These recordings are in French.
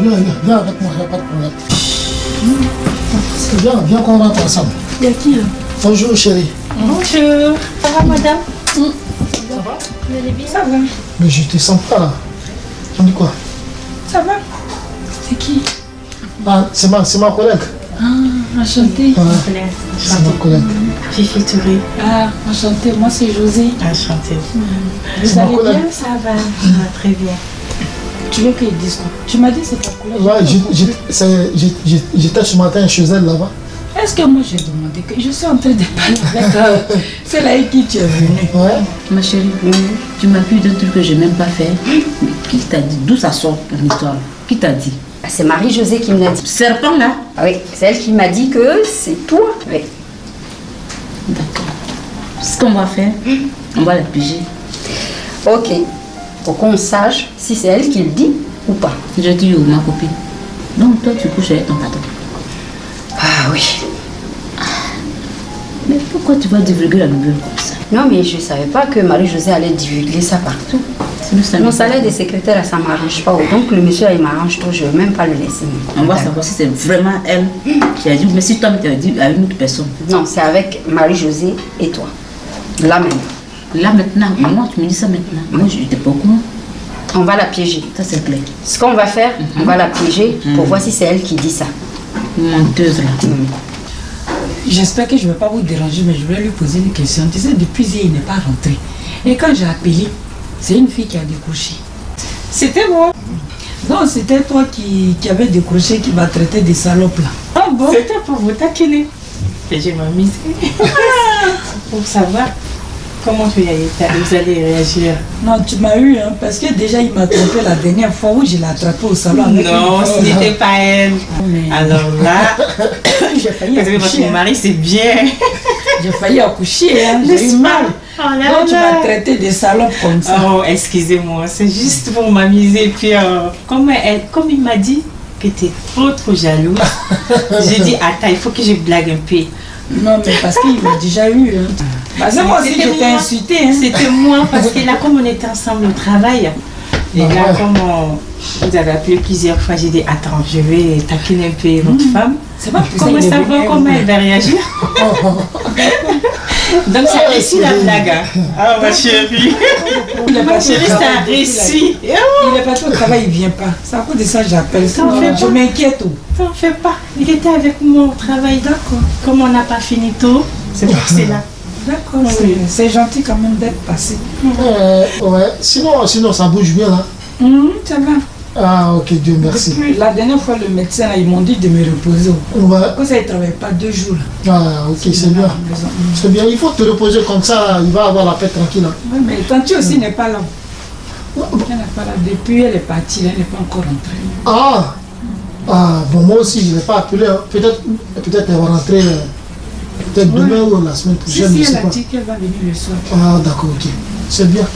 viens avec moi, il n'y a pas de problème. Viens qu'on rentre ensemble. Il y a qui là? Bonjour chérie. Bonjour. Ça va madame? Ça va? Vous allez bien? Ça va. Mais je te sens pas là. Tu me dis quoi? Ça va. C'est qui? Ah, c'est ma collègue. Ah, enchantée. C'est ma collègue. Fifi Touré. Ah, enchantée. Moi c'est José. Enchantée. Vous allez bien? Ça va. Très bien. Tu veux qu'il dise quoi? Tu m'as dit c'est ta collègue. Ouais, j'étais ce matin chez elle là-bas. Est-ce que moi j'ai demandé que je suis en train de parler avec c'est là avec qui tu es venue? Ouais. Ma chérie, tu m'accuses d'un truc que je n'ai même pas fait. Mais qui t'a dit? D'où ça sort ton histoire? Qui t'a dit? C'est Marie-Josée qui me l'a dit. Serpent là? Oui, c'est elle qui m'a dit que c'est toi. Oui. D'accord. Ce qu'on va faire, on va la piger. Ok. Faut qu'on sache si c'est elle qui le dit ou pas. Je dis où, ma copine? Donc toi tu couches avec ton patron. Ah oui. Mais pourquoi tu vas divulguer la nouvelle comme ça? Non, mais je ne savais pas que Marie-Josée allait divulguer ça partout. Mon salaire de secrétaire, ça ne m'arrange pas. Donc le monsieur, il m'arrange trop, je ne veux même pas le laisser. On va savoir si c'est vraiment elle qui a dit, mais si toi tu as dit avec une autre personne. Non, c'est avec Marie-Josée et toi. Là maintenant. Là maintenant, moi tu me dis ça maintenant. Moi je n'étais pas au courant. On va la piéger. Ça c'est clair. Ce qu'on va faire, on va la piéger pour voir si c'est elle qui dit ça. Menteuse là. J'espère que je ne vais pas vous déranger, mais je voulais lui poser une question. Tu sais, depuis hier, il n'est pas rentré. Et quand j'ai appelé, c'est une fille qui a décroché. C'était moi. Non, c'était toi qui avait décroché, qui m'a traité de salope là. Ah bon? C'était pour vous taquiner. Et je m'amuse. Pour savoir comment vous allez réagir. Non, tu m'as eu, hein, parce que déjà il m'a trompé la dernière fois où je l'ai attrapé au salon. Non, ce n'était pas elle. Mais... Alors là, j'ai failli accoucher. Votre mari, c'est bien. J'ai failli accoucher, hein, j'ai eu mal. Oh là donc tu m'as traité de salope comme ça. Oh, excusez-moi, c'est juste pour m'amuser. Puis, comme il m'a dit que tu es trop jalouse, j'ai dit, attends, il faut que je blague un peu. Non, mais parce qu'il m'a déjà eu. Hein. Parce que moi aussi, j'étais insultée. Hein. C'était moi, parce que là, comme on était ensemble au travail, et là, comme vous avez appelé plusieurs fois, j'ai dit, attends, je vais taquiner un peu votre femme. C'est pas plus comment savoir comment elle va réagir. Donc, ça a réussi la blague. Ah, ma chérie. Ma chérie, ça a réussi. Il n'est pas tout au travail, il ne vient pas. C'est à cause de ça que j'appelle. Je m'inquiète. T'en fais pas. Il était avec moi au travail. D'accord. Comme on n'a pas fini tôt, c'est pour cela. D'accord, c'est gentil quand même d'être passé. Ouais, sinon ça bouge bien là. Ça va. Ah ok, Dieu merci. La dernière fois, le médecin, là, ils m'ont dit de me reposer. Ouais. Comme ça, il ne travaille pas 2 jours. Là. Ah ok, c'est bien. C'est bien, il faut te reposer comme ça, il va avoir la paix tranquille. Oui, mais Tanti aussi n'est pas là. Elle n'est pas là. Depuis, elle est partie, elle n'est pas encore rentrée. Ah, bon, moi aussi, je ne l'ai pas appelé. Peut-être elle va rentrer peut-être demain ou la semaine prochaine. Si, elle a dit qu'elle va venir le soir. Ah d'accord, ok. C'est bien.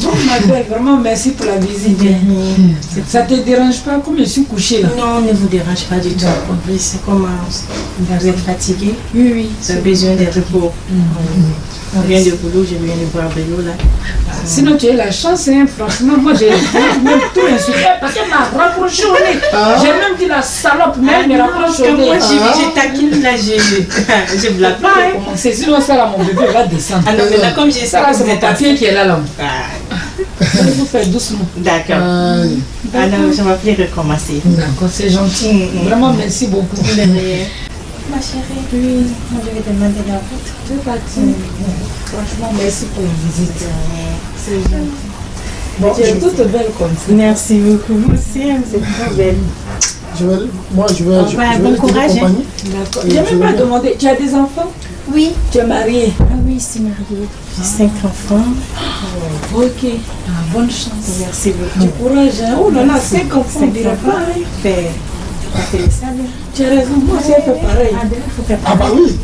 Bon, ma belle, vraiment merci pour la visite. Ça ne te dérange pas comme je suis couchée là? Non, ne vous dérange pas du tout. C'est comme vous êtes fatigué. Oui. Vous avez besoin de repos. On vient de boulot, je viens de voir Bélo là. Sinon tu as la chance, hein, franchement, moi j'ai même tout insulté parce qu'elle m'a rapproché au nez. J'ai même dit la salope, mais elle me rapproche au nez. Moi j'ai taquine là, je blague pas. C'est sinon ça là, mon bébé va descendre. Ah non, mais là comme j'ai ça, c'est mon papier qui est là. Je vais vous faire doucement. D'accord. Alors je m'appelle recommencer. D'accord, c'est gentil. Vraiment merci beaucoup. Ma chérie, oui, moi je vais demander la route. Je vais partir. Franchement, merci pour la visite. C'est gentil. Bon, tu es toute belle comme ça. Merci beaucoup. Vous aussi, vous êtes trop belle. Je vais bon courage. D'accord. Je n'ai même pas demandé. Tu as des enfants? Oui. Tu es mariée? Ah oui, je suis mariée. J'ai 5 enfants. Ok. Bonne chance. Merci beaucoup. Du courage. Hein? Oh là là, 5 enfants, on dirait pas. Tu as raison, moi aussi elle fait pareil. Ah bah oui.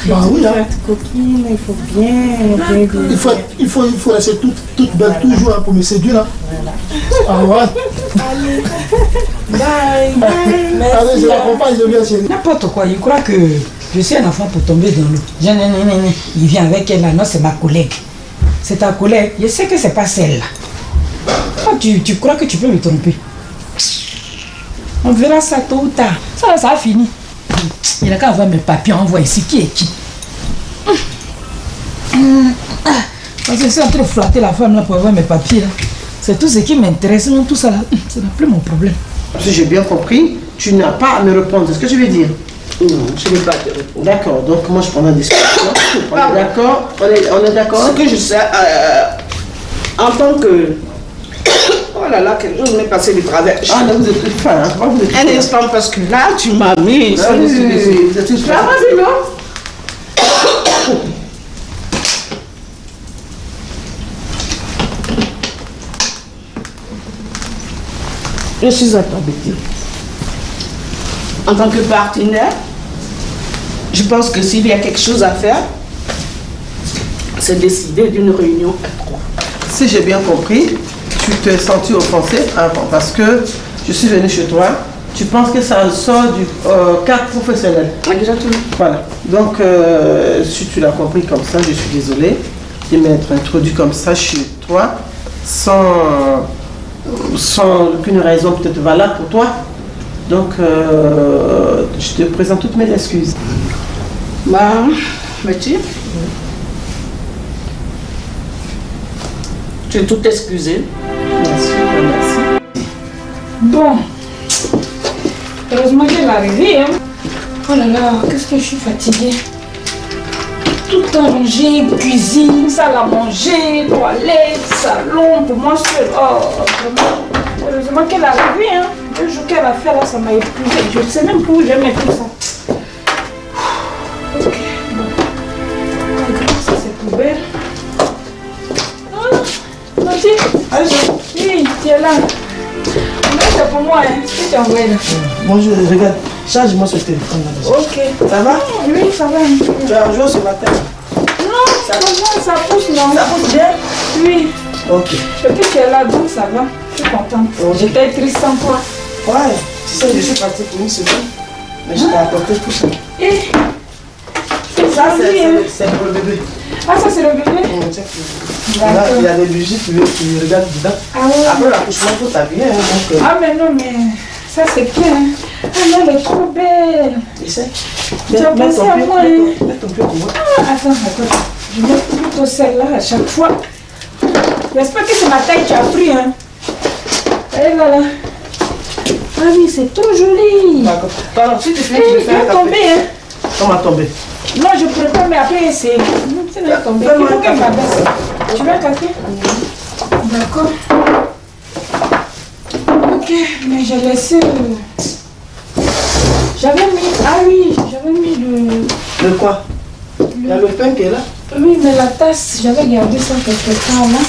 Bah oui. Il faut être coquine, il faut bien. Il faut rester toute belle toujours pour me séduire là. Ah ouais. Allez. Bye. Allez, je l'accompagne, je viens chez lui. N'importe quoi, il croit que je suis un enfant pour tomber dans l'eau. Il vient avec elle là, non, c'est ma collègue. C'est ta collègue, je sais que c'est pas celle-là. Tu crois que tu peux me tromper? On verra ça tôt ou tard. Ça a fini. Il a qu'à avoir mes papiers, on voit ici qui est qui. Parce que je suis en train de flatter la femme là pour avoir mes papiers là. C'est tout ce qui m'intéresse, non tout ça là. Ce n'est plus mon problème. Si j'ai bien compris, tu n'as pas à me répondre. C'est ce que je veux dire. Non, je n'ai pas de réponse. D'accord, donc moi je prends la discussion. On est d'accord? On est d'accord? Ce que je sais, en tant que... Oh là là, quelque chose m'est passé du travers. Ah là, vous êtes plus fin, hein? Vous êtes Un instant, parce que là, tu m'as mis... Ah, oui, vous êtes plus fin. Vas-y, non? Je suis à ta bêtise. En tant que partenaire, je pense que s'il y a quelque chose à faire, c'est décider d'une réunion à 3. Si j'ai bien compris, tu t'es senti offensé avant parce que je suis venu chez toi. Tu penses que ça sort du cadre professionnel. Exactement. Voilà. Donc, si tu l'as compris comme ça, je suis désolée de m'être introduit comme ça chez toi sans aucune raison peut-être valable pour toi. Donc, je te présente toutes mes excuses. Bah, Mathieu, tu es tout excusé. Merci, merci. Bon. Heureusement qu'elle est arrivée. Hein. Oh là là, qu'est-ce que je suis fatiguée. Tout rangé, cuisine, salle à manger, toilette, salon, pour moi seul. Oh, vraiment. Heureusement qu'elle est arrivée. Hein. Le jour qu'elle a fait là, ça m'a épuisé. Je ne sais même plus où je vais mettre tout ça. Ok, bon. Regarde, ça c'est poubelle. Ah, Mathieu. Oui, tu es là. C'est pour moi, hein. Ce que tu as envoyé là. Bonjour, regarde, charge-moi ce téléphone là. Ok. Ça va? Oui, ça va. Tu as joué ce matin? Non, ça va, ça pousse, non. Ça pousse bien? Oui. Ok. Et puis tu es là, donc ça va. Je suis contente. Ok. J'étais triste sans toi. Ouais, tu sais, je suis parti pour une semaine, mais je t'ai apporté tout ça. Et Ça, joli, hein. c'est pour le bébé. Ah, ça c'est le bébé? Là, il y a des bougies, tu regardes dedans. Ah ouais. Après l'accouchement, il faut t'habiller. Hein, donc, Ah, mais non, mais ça c'est bien. Hein. Ah non, elle est trop belle. essaie. Tu as pensé à moi, hein. Mets ton pied pour moi. Ah, attends. Je mets plutôt celle-là à chaque fois. J'espère que c'est ma taille que tu as pris, hein. Et là. Ah oui, c'est trop joli. D'accord. Alors, si tu fais, Eh, tu veux il faire un va café. tomber, hein. On va tomber. Non, je ne pourrais pas, mais après, c'est... Ça va tomber. Il faut qu'elle m'abaisse. Tu veux un café? D'accord. Ok, mais j'ai laissé... J'avais mis... Ah oui, j'avais mis le... Le quoi? Il y a le pain qui est là. Oui, mais la tasse, j'avais gardé ça quelque temps là.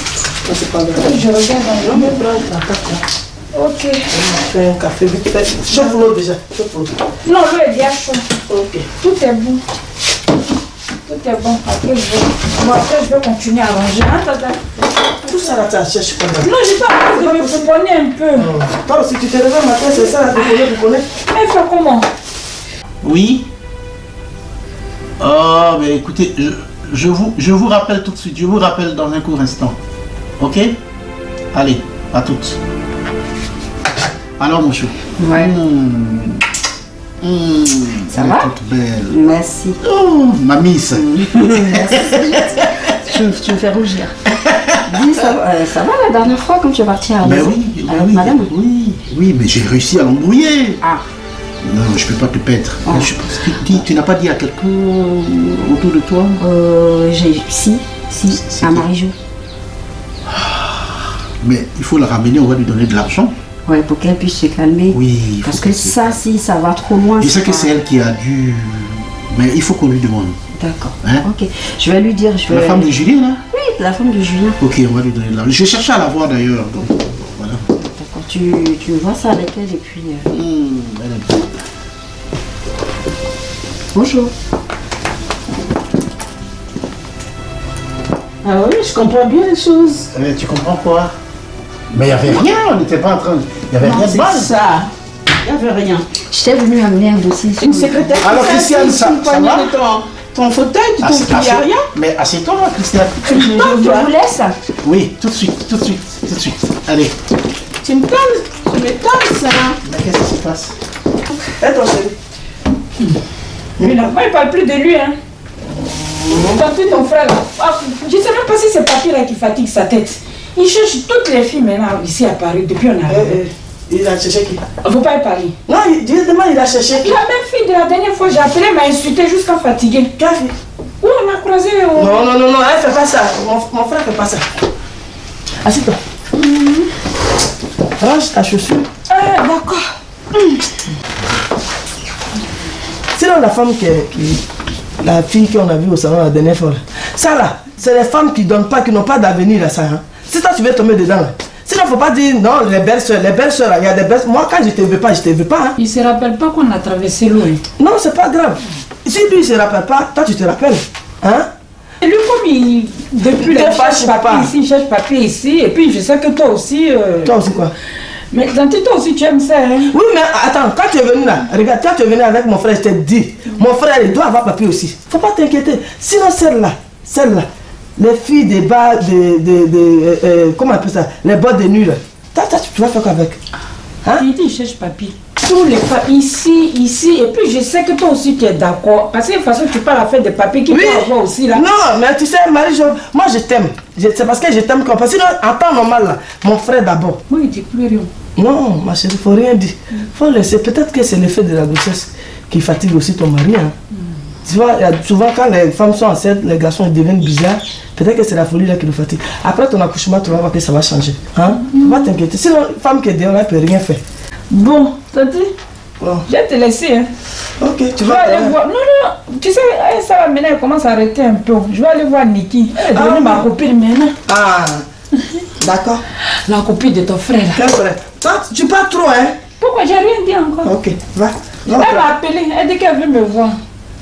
Ça, c'est pas grave. Et je regarde dans On le... va prendre la carte là. Ok. On va faire un café vite fait. Chauffe l'eau déjà. Chauffe l'eau. Non, l'eau est bien chaude. Ok. Tout est bon. Tout est bon. Après, je vais continuer à ranger. Attends. Tout ça là, tu as cherché pendant. Non, j'ai pas envie de me pouponner un peu. Toi aussi, tu te lèves le matin, c'est ça là, tu connais. Elle fait comment? Oui. Oh, mais écoutez, je vous rappelle tout de suite. Je vous rappelle dans un court instant. Ok? Allez, à toutes. Alors, mon chou. Ouais. Ça va? toute belle. Merci. Oh, ma miss. Tu me fais rougir. Dis, ça va la dernière fois quand tu es partie à la Mais maison oui, avec oui, madame? oui, mais j'ai réussi à l'embrouiller. Ah. Non, je peux pas te perdre. Ah. Tu n'as pas dit à quelqu'un autour de toi? Si, à Marie-Jo. Mais il faut la ramener, on va lui donner de l'argent. Ouais, pour qu'elle puisse se calmer. Oui. Parce que ça, si ça va trop loin. Je sais que c'est elle qui a dû... Mais il faut qu'on lui demande. D'accord. Hein? Ok. Je vais lui dire. La femme de Julien, là? Oui, la femme de Julien. Ok, on va lui donner de l'argent. Je cherchais à la voir d'ailleurs. Donc, voilà. D'accord. Tu vois ça avec elle et puis... Elle est bien. Bonjour. Ah oui, je comprends bien les choses. Tu comprends quoi? Mais il n'y avait rien, on n'était pas en train de... Il n'y avait rien de mal. C'est ça. Il n'y avait rien. J'étais venue amener un dossier. Une secrétaire. Alors, qui Christiane, s'assied ça sur le poignet va? de ton fauteuil, tu trouves qu'il n'y a rien? Mais assieds-toi, Christiane. Je vous laisse. Oui, tout de suite. Allez. Tu me calmes, ça. Mais qu'est-ce qui se passe? Et ton chéri? Lui là, moi il parle plus de lui hein. Tant pis ton frère là. Ah, je sais même pas si c'est papy là qui fatigue sa tête. Il cherche toutes les filles maintenant ici à Paris depuis on arrive. Il a cherché qui? Faut pas y parler. Non, directement il a cherché qui? La même fille de la dernière fois j'ai appelé m'a insulté jusqu'à fatiguer. Quelle fille? Oui, on a croisé. Non, elle fait pas ça. Mon frère fait pas ça. Assieds-toi. Range ta chaussure. Ah, d'accord. Sinon, la femme la fille qu'on a vue au salon la dernière fois, là. Ça là, c'est les femmes qui donnent pas, qui n'ont pas d'avenir à ça. Hein. Si toi tu veux tomber dedans là. Sinon, faut pas dire non, les belles soeurs, il y a des belles. Moi, quand je te veux pas, je te veux pas. Hein. Il se rappelle pas qu'on a traversé l'eau. Non, c'est pas grave. Si lui il se rappelle pas, toi tu te rappelles. Hein? Et lui, comme depuis le cherche papier ici, il cherche papier ici, et puis je sais que toi aussi. Toi aussi quoi? Mais Tanti, toi aussi tu aimes ça, hein? Oui, mais attends, quand tu es venu là, regarde, quand tu es venu avec mon frère, je t'ai dit, mon frère il doit avoir papier aussi. Faut pas t'inquiéter. Sinon, celle-là, les filles des bas, comment on appelle ça? Les boîtes de nuit là. Tu vas faire quoi avec? Hein? Il dit, il cherche papier. Tous les papiers, ici, et puis je sais que toi aussi tu es d'accord. Parce que de toute façon, tu parles à faire des papiers qui peuvent avoir aussi là. Non, mais tu sais, Marie-Jo, moi je t'aime. C'est parce que je t'aime comme ça. Sinon, en temps normal là, mon frère d'abord. Moi, il dit plus rien. Non, ma chérie, il faut rien dire. Faut laisser. Peut-être que c'est l'effet de la grossesse qui fatigue aussi ton mari. Hein. Tu vois, souvent quand les femmes sont enceintes, les garçons ils deviennent bizarres. Peut-être que c'est la folie là qui le fatigue. Après ton accouchement, tu vas voir que ça va changer. Hein? Faut pas t'inquiéter. Sinon, une femme qui est dehors, elle ne peut rien faire. Bon, Tanti, je vais te laisser. Hein. Ok, tu vas aller voir. Non, tu sais, ça va maintenant, elle commence à arrêter un peu. Je vais aller voir Niki. Elle est devenue ma copine maintenant. Ah, d'accord. La copine de ton frère. Quel frère? Toi, tu parles trop, hein? Pourquoi? J'ai rien dit encore. Ok, va. Elle m'a appelé, elle dit qu'elle veut me voir.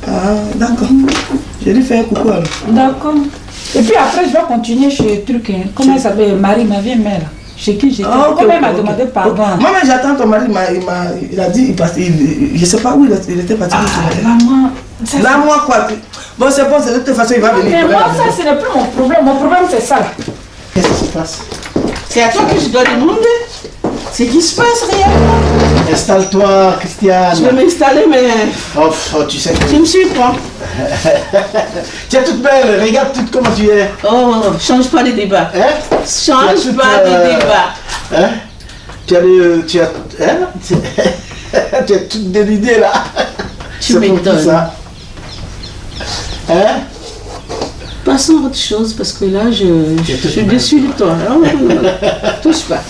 Ah, d'accord. Je lui fais un coucou alors. D'accord. Et puis après, je vais continuer chez truc. Hein. Comment elle s'appelle? Marie, ma vieille mère. Chez qui j'étais. Comment elle m'a demandé pardon. Moi, j'attends ton mari. Il a dit, je ne sais pas où il était parti. Là, moi, quoi. Bon, c'est bon, de toute façon, il va venir. Mais moi, ça, ce n'est plus mon problème. Mon problème, c'est ça. Qu'est-ce qui se passe? C'est à toi que je dois demander. C'est qui se passe réellement. Installe-toi, Christiane. Je vais m'installer, mais. Oh, tu sais que. Tu me suis, quoi. Tu es toute belle, regarde toute comment tu es. Oh, change pas de débat. Hein? Change pas de débat. Hein? Tu as toute dénudée là. Tu m'étonnes. Hein? Passons à autre chose parce que là, je suis déçue de toi. Non, touche pas.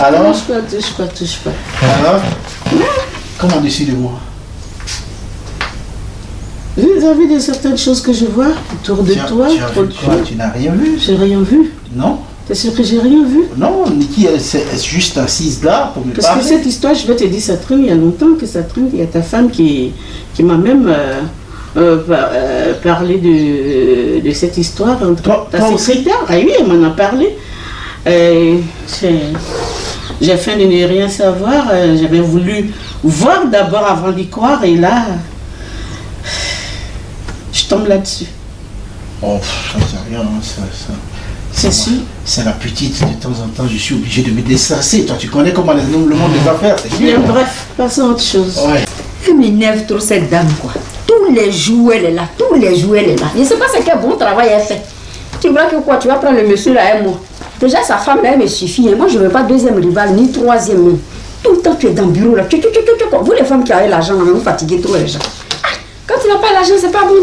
Alors? Touche pas. Alors? Comment déçu de moi? Vis-à-vis de certaines choses que je vois autour de toi. Tu n'as rien vu? J'ai rien vu. Non? T'es sûr que j'ai rien vu? Non, Niki, elle est juste assise là pour me parler. Parce que cette histoire, je vais te dire, ça traîne il y a longtemps que ça traîne. Il y a ta femme qui m'a même parlé de cette histoire entre ta secrétaire. Ah oui, elle m'en a parlé. J'ai faim de ne rien savoir. J'avais voulu voir d'abord avant d'y croire et là, je tombe là-dessus. Oh, ça c'est rien, C'est sûr. C'est la petite, de temps en temps, je suis obligé de me déstresser. Toi, tu connais comment le monde doit faire. Bien, bref, passons à autre chose. Ouais. Elle m'énerve trop cette dame, quoi. Tous les jours, elle est là. Tous les jours, elle est là. Je ne sais pas quel bon travail elle fait. Tu vois que quoi? Tu vas prendre le monsieur là, moi. Déjà, sa femme là, elle me suffit. Moi, je ne veux pas deuxième rival, ni troisième. Tout le temps, tu es dans le bureau là. Vous, les femmes qui avez l'argent, vous fatiguez trop les gens. Quand tu n'as pas l'argent, c'est pas bon.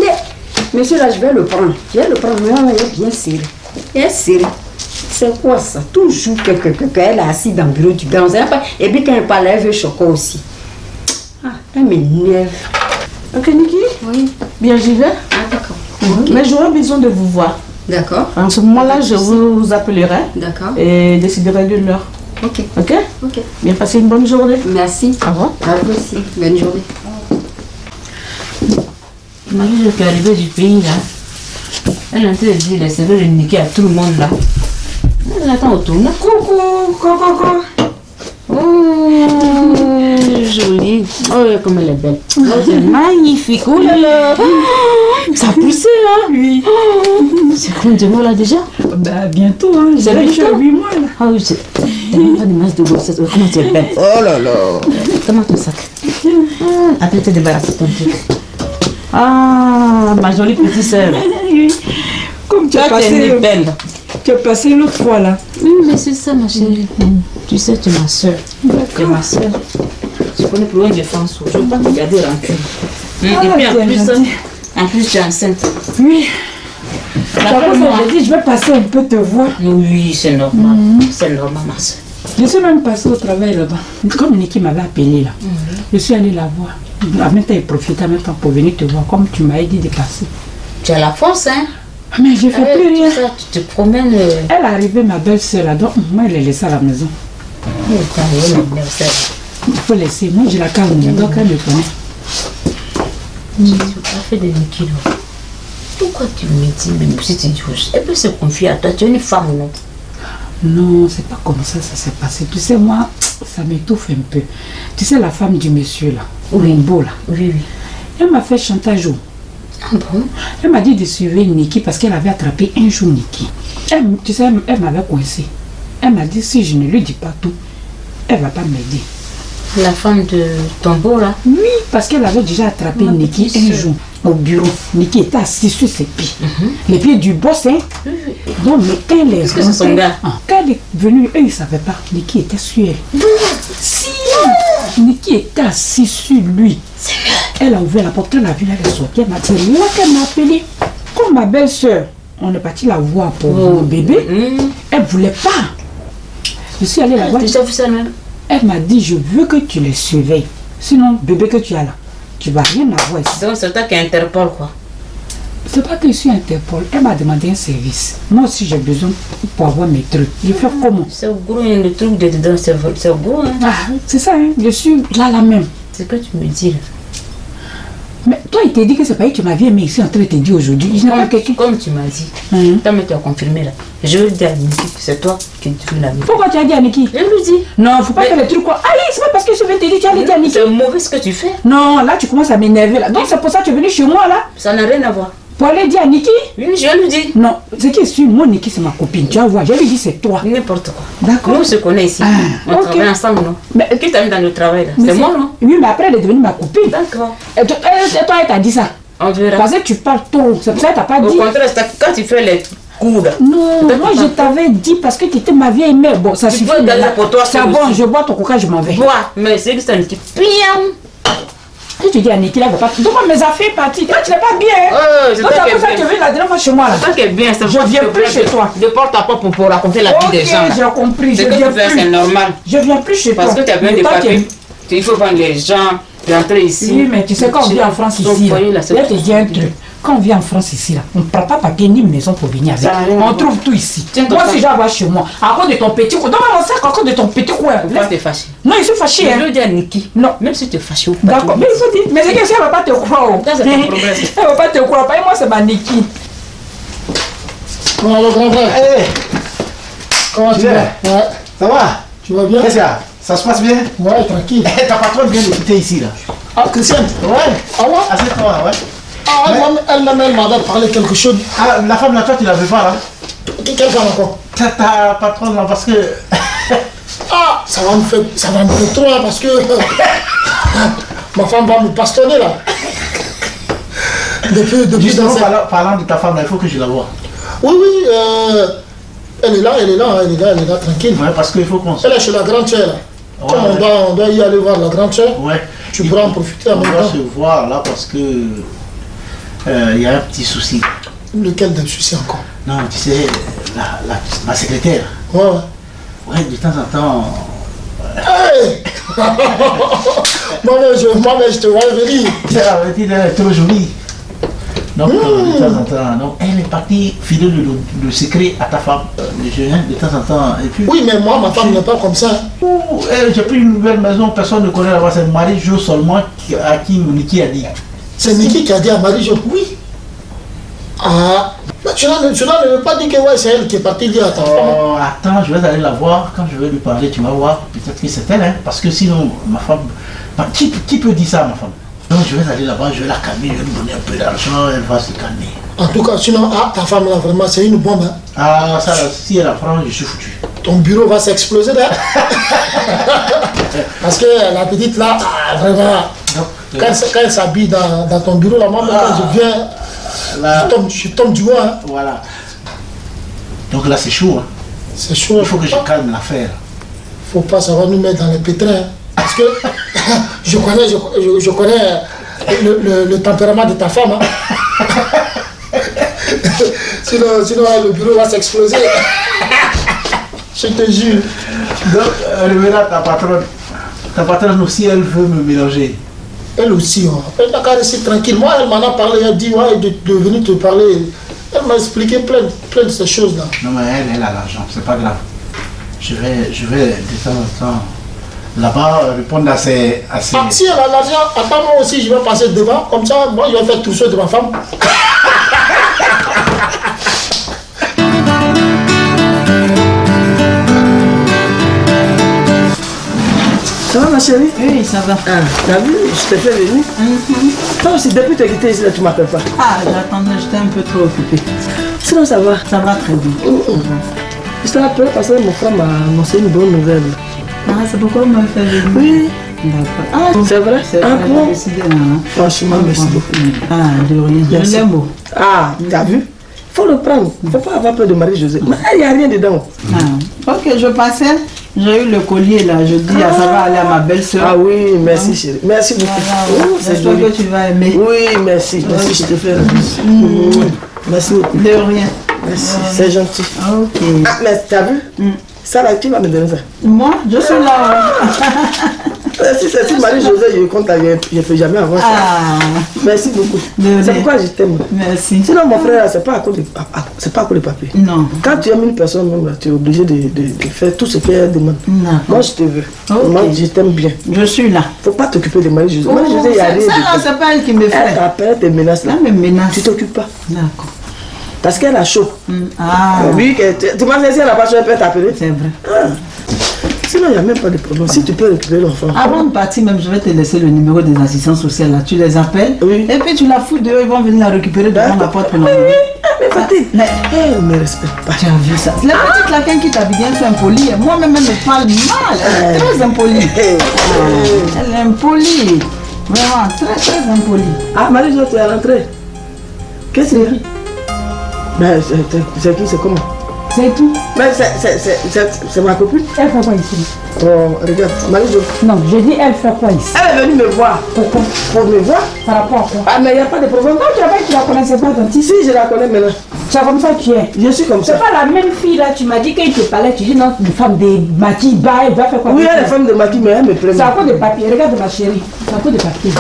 Monsieur là, je vais le prendre. Je vais le prendre, mais il est bien serré. Il est serré. C'est quoi ça? Toujours qu'elle est assise dans le bureau du gars. Et puis quand elle parle, elle veut chocolat aussi. Ah, elle m'énerve. Ok, Niki? Oui. Bien, j'y vais. Ah, d'accord. Okay. Mais j'aurai besoin de vous voir. D'accord. En ce moment-là, je vous appellerai. D'accord. Et déciderai de l'heure. Ok. Ok? Ok. Bien, passez une bonne journée. Merci. Au revoir. À vous aussi. Bonne journée. Marie, je suis arrivée du pays là. Elle est en train de dire les serveurs de niquer à tout le monde là. Elle attend au tournant. Coucou. Oh, jolie. Oh, comme elle est belle. Oh, c'est magnifique. Oh là là. Ça a poussé, hein? Oui. C'est combien de mois là déjà? Bah, bientôt, hein. C'est bientôt 8 mois là. Ah oui, tellement pas de masse de grossesse. Comment tu es belle. Oh là là. Comment ton sac. Après, tu te débarrasses de ton truc. Ah, ma jolie petite sœur. Comme tu as passé belle. Tu as passé l'autre fois là. Oui, mais c'est ça, ma chérie. Tu sais, tu es ma soeur. Tu es ma soeur. Je connais plus loin de France. Je ne veux pas te garder rancune. Et puis en plus, tu es enceinte. Oui. Je vais passer un peu te voir. Oui, c'est normal. C'est normal, ma soeur. Je suis même passée au travail là-bas. Comme Niki m'avait appelé là, je suis allée la voir. En même temps, elle profitait en même temps pour venir te voir, comme tu m'avais dit de passer. Tu as la force, hein? Mais je ne fais plus rien. Ça, tu te promènes. Elle est arrivée, ma belle-sœur là, donc moi, elle est laissée à la maison. Il faut laisser. Moi, j'ai la calme, donc elle me connaît. Tu n'as pas fait de Niki, là. Pourquoi tu me dis, même si tu dis, elle peut se confier à toi, tu es une femme, non? Non, c'est pas comme ça s'est passé. Tu sais, moi, ça m'étouffe un peu. Tu sais, la femme du monsieur là, Rimbo là. Oui, oui. Elle m'a fait chantage. Ah bon? Elle m'a dit de suivre Niki parce qu'elle avait attrapé un jour Niki. Tu sais, elle m'avait coincé. Elle m'a dit, si je ne lui dis pas tout, elle va pas m'aider. La femme de Tombeau là? Oui, parce qu'elle avait déjà attrapé Niki un jour au bureau. Niki était assis sur ses pieds. Les pieds du boss, hein? Donc, mais quand elle est Est-ce que c'est son gars? Quand elle est venue, eux, ils ne savaient pas. Niki était sur elle. Si! Niki était assis sur lui. Elle a ouvert la porte, elle a vu, elle est sortie. Elle m'a dit, là qu'elle m'a appelé. Comme ma belle-sœur, on est parti la voir pour mon bébé. Elle ne voulait pas. Je suis allée la voir. Tu as vu ça même? Elle m'a dit, je veux que tu les surveilles. Sinon, bébé que tu as là, tu ne vas rien avoir ici. Donc c'est toi qui es Interpol, quoi. C'est pas que je suis Interpol. Elle m'a demandé un service. Moi aussi, j'ai besoin pour avoir mes trucs. Je fais comment? C'est gros, le truc de dedans, c'est gros, hein? Ah, c'est ça, hein? Je suis là même. C'est ce que tu me dis, là. Mais toi, il t'a dit que c'est pas elle qui m'avait aimé ici en train de te dire aujourd'hui. Je n'ai pas quelqu'un. Comme tu m'as dit. Toi, mais tu as confirmé là. Je veux dire à Niki que c'est toi qui es la mienne. Pourquoi tu as dit à Niki? Je lui dis. Non, faut pas faire les trucs quoi. Allez, c'est pas parce que je vais te dire, tu as dit à Niki. C'est mauvais ce que tu fais. Non, là, tu commences à m'énerver là. Donc, c'est pour ça que tu es venu chez moi là. Ça n'a rien à voir. Pour aller dire à Niki? Oui, je lui dis. Non, c'est qui est sûr, moi, Niki, c'est ma copine. Tu vas voir, je lui dis, c'est toi. N'importe quoi. D'accord. Nous, on se connaît ici. On travaille ensemble, non? Mais qui t'a mis dans le travail là? C'est moi, non? Oui, mais après, elle est devenue ma copine. D'accord. Et toi, elle t'a dit ça? On verra. Parce que tu parles trop. C'est pour ça que t'as pas dit. Au contraire, quand tu fais les coups là. Non, moi je t'avais dit parce que tu étais ma vieille mère. Bon, ça suffit. Pour toi, c'est bon, je bois ton coca, je m'en vais. Bois, mais c'est que c'est un petit pion. Si tu dis à Niki, là, va pas. Donne-moi mes affaires parties. Toi, tu n'es pas bien. Oh, donc, c'est pour ça que tu veux la dernière fois chez moi là. C'est toi qui es bien. Je viens plus chez toi. Ne porte pas pour raconter la vie des gens. Ok, j'ai compris. C'est que tu fais, c'est normal. Je viens plus chez toi. Parce que tu as besoin de papiers. Il faut vendre les gens. Rentrer ici. Oui, mais tu sais, quand on vient en France ici, là, je te dis un truc. Quand on vient en France ici, là, on ne prend pas papier ni maison pour venir avec. On trouve tout ici. Moi, si j'envoie chez moi, à cause de ton petit coin, donne-moi mon sac à cause de ton petit coin. Pourquoi tu es fâché? Non, je suis fâché. Je veux dire à Niki. Non. Même si tu es fâché ou pas. D'accord, mais il faut dire. Mais c'est que si elle ne va pas te croire. C'est ton problème. Elle ne va pas te croire. Pas moi, c'est ma Niki. Bon, alors, grand frère. Hey, Comment tu vas? Ouais. ça va? Tu vas bien? Qu'est-ce qu'il y a? Ça se passe bien? Ouais, tranquille. Ta patronne vient d'écouter ici là. Ah, Christiane? Ouais. Ah ouais? Assieds-toi, ouais. Ah, elle m'avait parlé quelque chose. Ah, la femme là, toi, tu la veux pas là? Quelle femme encore? Ta patronne là, parce que. Ah, ça va me faire trop là, parce que ma femme va me bastonner là. Depuis Justement, dans cette... parlant de ta femme là, il faut que je la voie. Oui, elle est là, tranquille. Ouais, parce qu'il faut qu'on se. Elle est chez la grande sœur là. Ouais, Comme on doit y aller voir la grande sœur, Ouais. tu pourras en profiter en On même doit temps. se voir là parce que. Il y a un petit souci. Lequel des soucis encore? Non, tu sais, ma secrétaire. Ouais. Ouais, de temps en temps. Hey Moi-même, je te vois venir. Elle est trop jolie. Donc, de temps en temps, donc, elle est partie filer le secret à ta femme. De temps en temps. Et puis, Oui, mais moi, ma femme n'est pas comme ça. j'ai pris une nouvelle maison, personne ne connaît là-bas. C'est Marie-Jo seulement à qui Niki a dit. C'est Niki qui a dit à Marie-Jo. Oui. Ah, mais tu n'as pas dit que ouais, c'est elle qui est partie dire à ta femme. Oh, attends, je vais aller la voir. Quand je vais lui parler, tu vas voir. Peut-être que c'est elle, hein, parce que sinon, ma femme. Bah, qui peut dire ça, ma femme? Donc, je vais aller là-bas, je vais la calmer, je vais lui donner un peu d'argent, elle va se calmer. En tout cas, sinon, ta femme là, vraiment, c'est une bombe. Hein. Ah, ça, si elle apprend, je suis foutu. ton bureau va s'exploser là. Parce que la petite là, vraiment, quand elle s'habille dans ton bureau, là, moi, quand je viens, je tombe du haut. Hein. Voilà. Donc là, c'est chaud. Hein. C'est chaud. Il faut que je calme l'affaire. Faut pas, ça va nous mettre dans les pétrins. Hein. Parce que je connais le tempérament de ta femme. Hein. sinon, le bureau va s'exploser. Je te jure. Donc, Révéla, ta patronne aussi, elle veut me mélanger. Elle aussi, hein. Elle n'a qu'à rester tranquille. Moi, elle m'en a parlé, elle a dit ouais, de venir te parler. Elle m'a expliqué plein de ces choses-là. Non, mais elle a l'argent, c'est pas grave. Je vais de temps en temps là-bas répondre à ses... Ah, si elle a l'argent, attends, moi aussi, je vais passer devant. Comme ça, moi, je vais faire tout ça de ma femme. Ça va ma chérie? Oui, ça va. Ah, t'as vu, je t'ai fait venir. Toi aussi, depuis que tu as quitté ici, là, tu ne m'appelles pas. Ah, j'attendais, j'étais un peu trop occupée. Sinon, ça va. Ça va très bien. Je t'ai appelé parce que mon frère m'a annoncé une bonne nouvelle. Ah, c'est pourquoi vous m'avez fait venir? Oui. D'accord. Ah, c'est vrai? Ah bon? Décidé, hein. Franchement, merci beaucoup. Ah, de rien. Je l'aime beau. Ah, t'as vu? Faut le prendre. Faut pas avoir peur de Marie-Josée. Mais il n'y a rien dedans. Ah. Ok, je passais. J'ai eu le collier là. Je dis, ça va aller à ma belle-soeur. Ah oui, merci chérie. Merci beaucoup. Voilà, j'espère que tu vas aimer. Oui, merci. Merci, je te fais la bise. Merci beaucoup. De rien. Merci, c'est gentil. Ok. Ah, mais t'as vu? Ça là, tu vas me donner ça. Moi, je suis là. Si c'est Marie-Josée, je compte, je ne peux jamais avoir ça. Ah. Merci beaucoup. C'est pourquoi je t'aime. Merci. Sinon, mon frère, c'est pas à cause de papier. Non. Quand tu aimes une personne, même, là, tu es obligé de faire tout ce qu'elle demande. Moi, je te veux. Okay. Moi, je t'aime bien. Je suis là. Faut pas t'occuper de Marie-Josée. Marie-Josée, il y a rien. Ça, c'est pas elle qui me fait. Elle t'appelle, tes menaces là. Elle me menace. Tu t'occupes pas. D'accord. Parce qu'elle a chaud. Ah. Oui, tu m'as dit, elle n'a pas chaud, elle peut t'appeler. C'est vrai. Ah. Sinon, il n'y a même pas de problème. Si tu peux récupérer l'enfant. Avant de partir, même, je vais te laisser le numéro des assistants sociaux là. Tu les appelles. Oui. Et puis tu la fous dehors, ils vont venir la récupérer devant la porte pour l'enlever. Mais Fatih, elle ne me respecte pas. Tu as vu ça? La petite laquelle qui t'a bien fait impolie, moi-même, elle me parle mal. Elle est très impolie. Elle est impolie. Vraiment, très, très impolie. Ah, Marie-Jo, tu es rentrée. Qu'est-ce que c'est? Ben, c'est qui, c'est comment? C'est tout. Mais c'est ma copine. Elle fait quoi ici? Oh, regarde, Marie-Jo. Non, je dis elle fait quoi ici? Elle est venue me voir. Pourquoi? Pour me voir. Par rapport à quoi? Ah, mais il n'y a pas de problème. Non, tu n'as pas que tu la connaissais pas, ton Si, je la connais maintenant. C'est comme ça que tu es. Je suis comme ça. C'est pas la même fille là, tu m'as dit qu'il te parlait, tu dis non, une femme de maquille bas, elle va faire quoi? Oui, elle est femme de maquille, mais elle me plaît. C'est à cause de papier, regarde ma chérie, c'est à cause de papier.